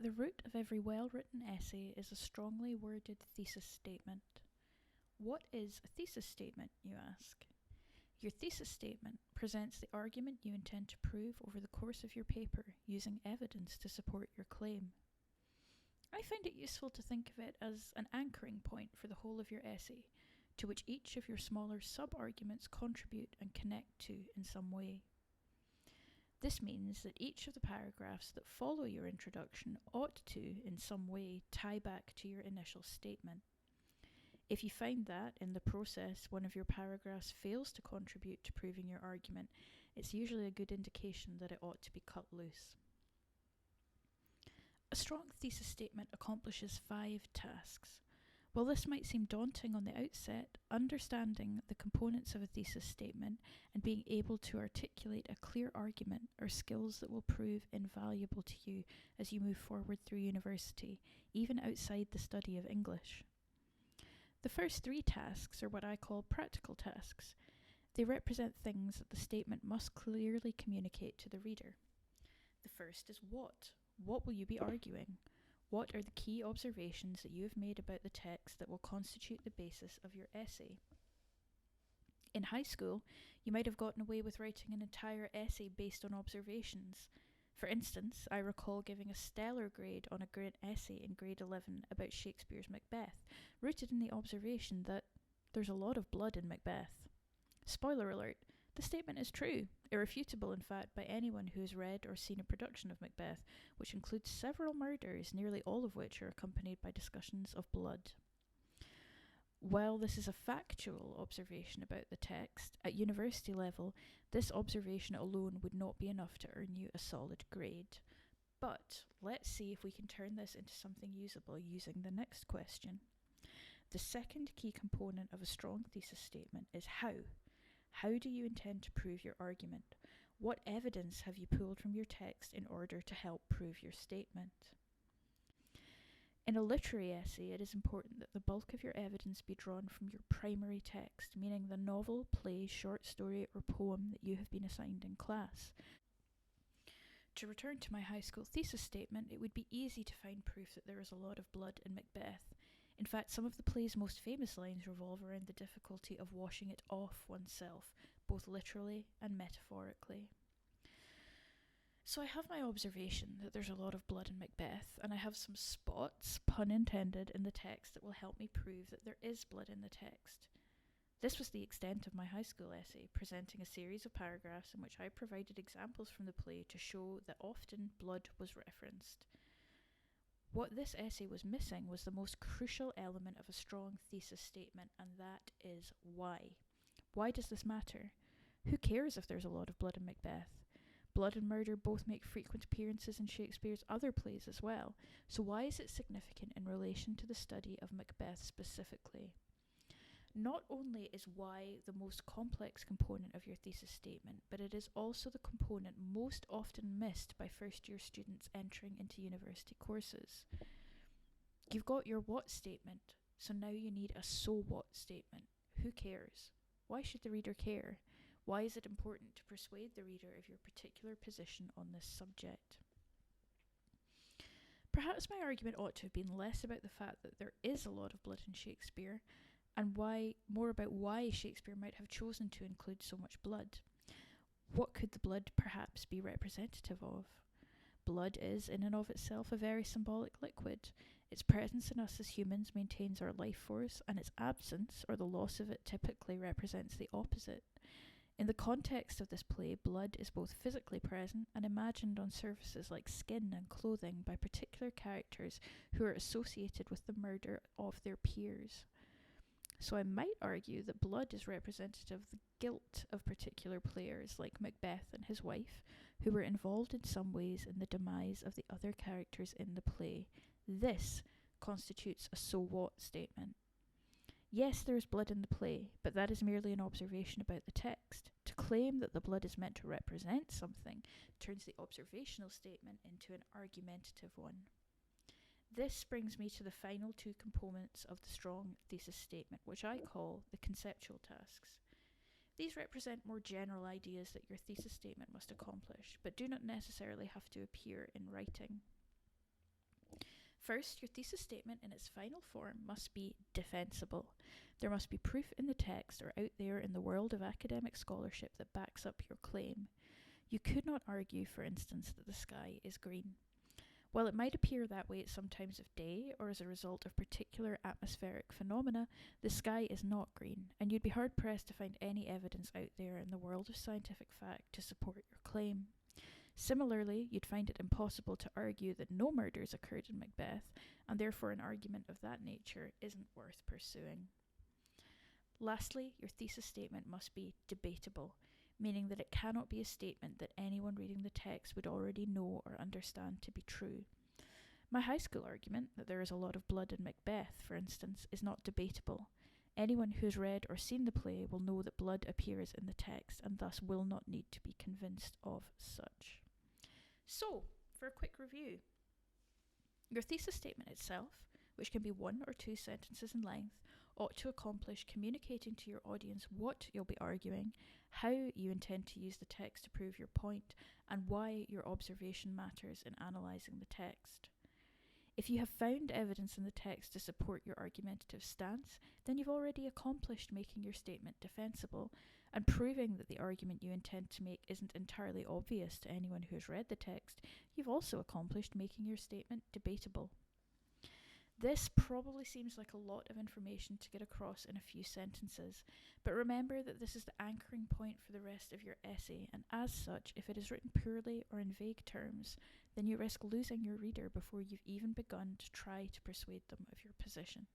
the root of every well-written essay is a strongly worded thesis statement. What is a thesis statement, you ask? Your thesis statement presents the argument you intend to prove over the course of your paper using evidence to support your claim. I find it useful to think of it as an anchoring point for the whole of your essay, to which each of your smaller sub-arguments contribute and connect to in some way. This means that each of the paragraphs that follow your introduction ought to, in some way, tie back to your initial statement. If you find that, in the process, one of your paragraphs fails to contribute to proving your argument, it's usually a good indication that it ought to be cut loose. A strong thesis statement accomplishes 5 tasks. While this might seem daunting on the outset, understanding the components of a thesis statement and being able to articulate a clear argument are skills that will prove invaluable to you as you move forward through university, even outside the study of English. The first 3 tasks are what I call practical tasks. They represent things that the statement must clearly communicate to the reader. The first is what. What will you be arguing? What are the key observations that you have made about the text that will constitute the basis of your essay? In high school, you might have gotten away with writing an entire essay based on observations. For instance, I recall giving a stellar grade on a great essay in grade 11 about Shakespeare's Macbeth, rooted in the observation that there's a lot of blood in Macbeth. Spoiler alert, the statement is true, irrefutable in fact by anyone who has read or seen a production of Macbeth, which includes several murders, nearly all of which are accompanied by discussions of blood. While this is a factual observation about the text, at university level, this observation alone would not be enough to earn you a solid grade. But let's see if we can turn this into something usable using the next question. The second key component of a strong thesis statement is how. How do you intend to prove your argument? What evidence have you pulled from your text in order to help prove your statement? In a literary essay, it is important that the bulk of your evidence be drawn from your primary text, meaning the novel, play, short story, or poem that you have been assigned in class. To return to my high school thesis statement, it would be easy to find proof that there is a lot of blood in Macbeth. In fact, some of the play's most famous lines revolve around the difficulty of washing it off oneself, both literally and metaphorically. So I have my observation that there's a lot of blood in Macbeth, and I have some spots, pun intended, in the text that will help me prove that there is blood in the text. This was the extent of my high school essay, presenting a series of paragraphs in which I provided examples from the play to show that often blood was referenced. What this essay was missing was the most crucial element of a strong thesis statement, and that is why. Why does this matter? Who cares if there's a lot of blood in Macbeth? Blood and murder both make frequent appearances in Shakespeare's other plays as well, so why is it significant in relation to the study of Macbeth specifically? Not only is why the most complex component of your thesis statement, but it is also the component most often missed by first-year students entering into university courses. You've got your what statement, so now you need a so what statement. Who cares? Why should the reader care? Why is it important to persuade the reader of your particular position on this subject? Perhaps my argument ought to have been less about the fact that there is a lot of blood in Shakespeare, and more about why Shakespeare might have chosen to include so much blood. What could the blood perhaps be representative of? Blood is, in and of itself, a very symbolic liquid. Its presence in us as humans maintains our life force, and its absence, or the loss of it, typically represents the opposite. In the context of this play, blood is both physically present and imagined on surfaces like skin and clothing by particular characters who are associated with the murder of their peers. So I might argue that blood is representative of the guilt of particular players like Macbeth and his wife, who were involved in some ways in the demise of the other characters in the play. This constitutes a so what statement. Yes, there is blood in the play, but that is merely an observation about the text. To claim that the blood is meant to represent something turns the observational statement into an argumentative one. This brings me to the final 2 components of the strong thesis statement, which I call the conceptual tasks. These represent more general ideas that your thesis statement must accomplish, but do not necessarily have to appear in writing. First, your thesis statement in its final form must be defensible. There must be proof in the text or out there in the world of academic scholarship that backs up your claim. You could not argue, for instance, that the sky is green. While it might appear that way at some times of day or as a result of particular atmospheric phenomena, the sky is not green, and you'd be hard-pressed to find any evidence out there in the world of scientific fact to support your claim. Similarly, you'd find it impossible to argue that no murders occurred in Macbeth, and therefore an argument of that nature isn't worth pursuing. Lastly, your thesis statement must be debatable, meaning that it cannot be a statement that anyone reading the text would already know or understand to be true. My high school argument, that there is a lot of blood in Macbeth, for instance, is not debatable. Anyone who has read or seen the play will know that blood appears in the text and thus will not need to be convinced of such. So, for a quick review, your thesis statement itself, which can be 1 or 2 sentences in length, ought to accomplish communicating to your audience what you'll be arguing, how you intend to use the text to prove your point, and why your observation matters in analysing the text. If you have found evidence in the text to support your argumentative stance, then you've already accomplished making your statement defensible and proving that the argument you intend to make isn't entirely obvious to anyone who has read the text. You've also accomplished making your statement debatable. This probably seems like a lot of information to get across in a few sentences, but remember that this is the anchoring point for the rest of your essay, and as such, if it is written poorly or in vague terms, then you risk losing your reader before you've even begun to try to persuade them of your position.